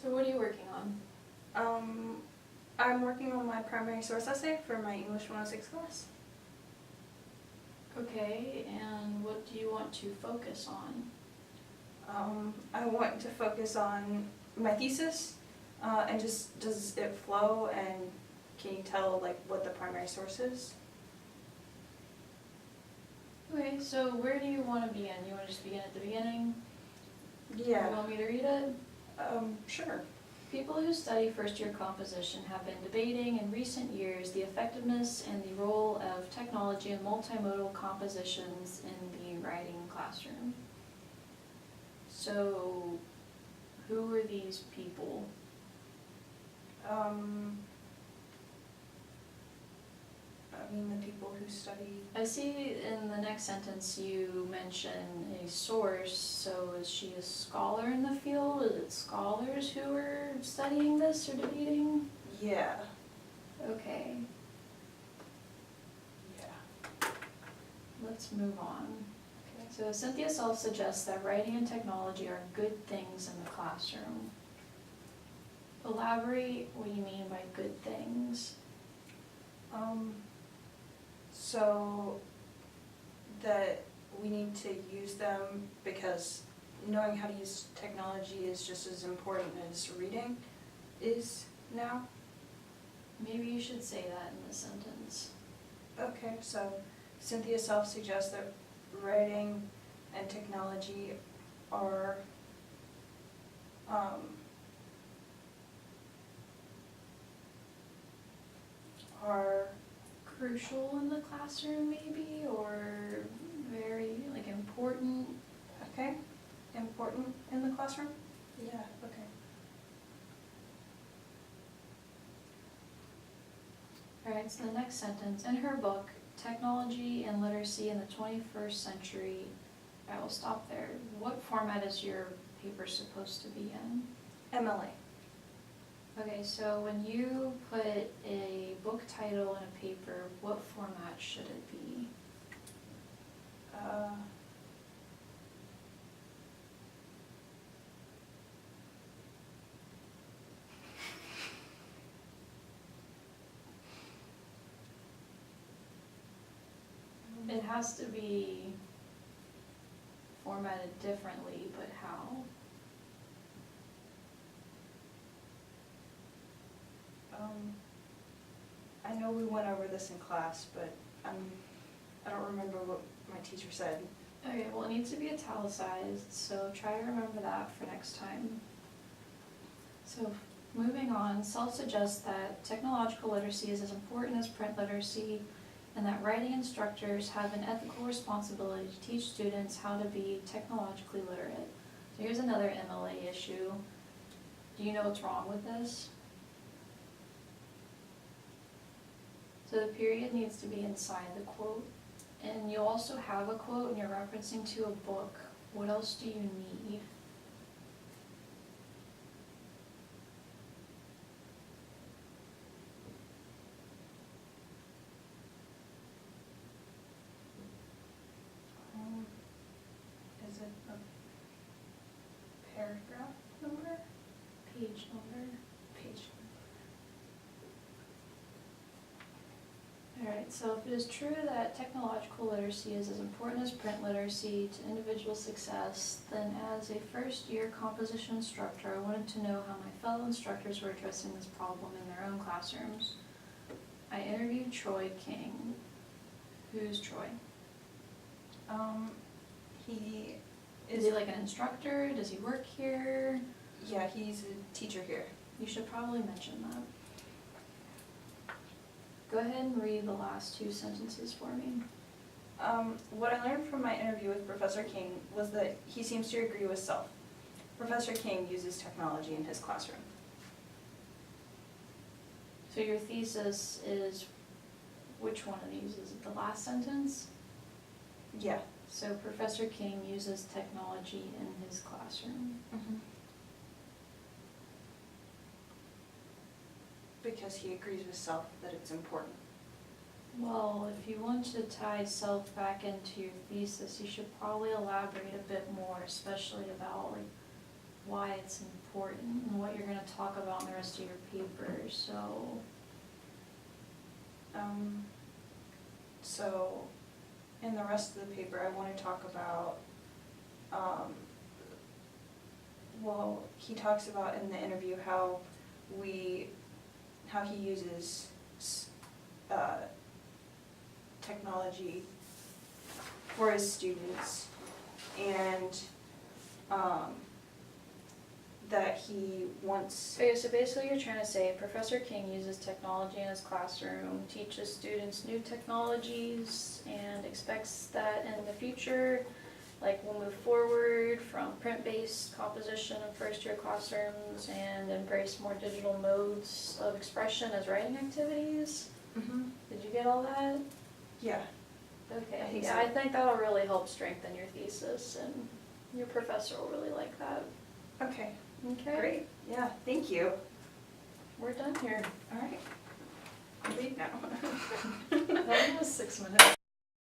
So what are you working on? I'm working on my primary source essay for my English 106 class. Okay, and what do you want to focus on? I want to focus on my thesis, and just does it flow, and can you tell like what the primary source is? Okay, so where do you want to begin? You want to just begin at the beginning? Yeah. You want me to read it? Sure. People who study first-year composition have been debating in recent years the effectiveness and the role of technology in multimodal compositions in the writing classroom. So, who are these people? I mean the people who study. I see in the next sentence you mention a source, so is she a scholar in the field? Is it scholars who are studying this or debating? Yeah. Okay, Yeah. let's move on. Okay. So Cynthia Self suggests that writing and technology are good things in the classroom. Elaborate what you mean by good things. So that we need to use them because knowing how to use technology is just as important as reading is now. Maybe you should say that in the sentence. Okay, so Cynthia Self suggests that writing and technology are Crucial in the classroom maybe, or very like important. okay, important in the classroom? Yeah, okay. Alright, so the next sentence, in her book, Technology and Literacy in the 21st Century, I will stop there. What format is your paper supposed to be in? MLA. Okay, so when you put a book title in a paper, what format should it be? It has to be formatted differently, but how? I know we went over this in class, but I don't remember what my teacher said. Okay, well it needs to be italicized, so try to remember that for next time. So moving on, Self suggests that technological literacy is as important as print literacy, and that writing instructors have an ethical responsibility to teach students how to be technologically literate. So here's another MLA issue. Do you know what's wrong with this? So the period needs to be inside the quote, and you also have a quote and you're referencing to a book. What else do you need? Is it a paragraph number? Page number. Alright, so if it is true that technological literacy is as important as print literacy to individual success, then as a first-year composition instructor, I wanted to know how my fellow instructors were addressing this problem in their own classrooms. I interviewed Troy King. Who's Troy? He Is he like an instructor? Does he work here? Yeah, he's a teacher here. You should probably mention that. Go ahead and read the last two sentences for me. What I learned from my interview with Professor King was that he seems to agree with Self. Professor King uses technology in his classroom. So your thesis is, which one of these? Is it the last sentence? Yeah. So Professor King uses technology in his classroom. Because he agrees with Self that it's important. Well, if you want to tie Self back into your thesis, you should probably elaborate a bit more, especially about like why it's important and what you're gonna talk about in the rest of your paper, so. So, in the rest of the paper, I want to talk about, well, he talks about in the interview how he uses technology for his students, and that he wants. Okay, so basically you're trying to say Professor King uses technology in his classroom, teaches students new technologies, and expects that in the future, like we'll move forward from print-based composition in first-year classrooms and embrace more digital modes of expression as writing activities. Mm-hmm. Did you get all that? Yeah. Okay, I think yeah, so. I think that'll really help strengthen your thesis, and your professor will really like that. Okay. Okay? Great. Yeah. Thank you. We're done here. All right. Leave now. That was 6 minutes.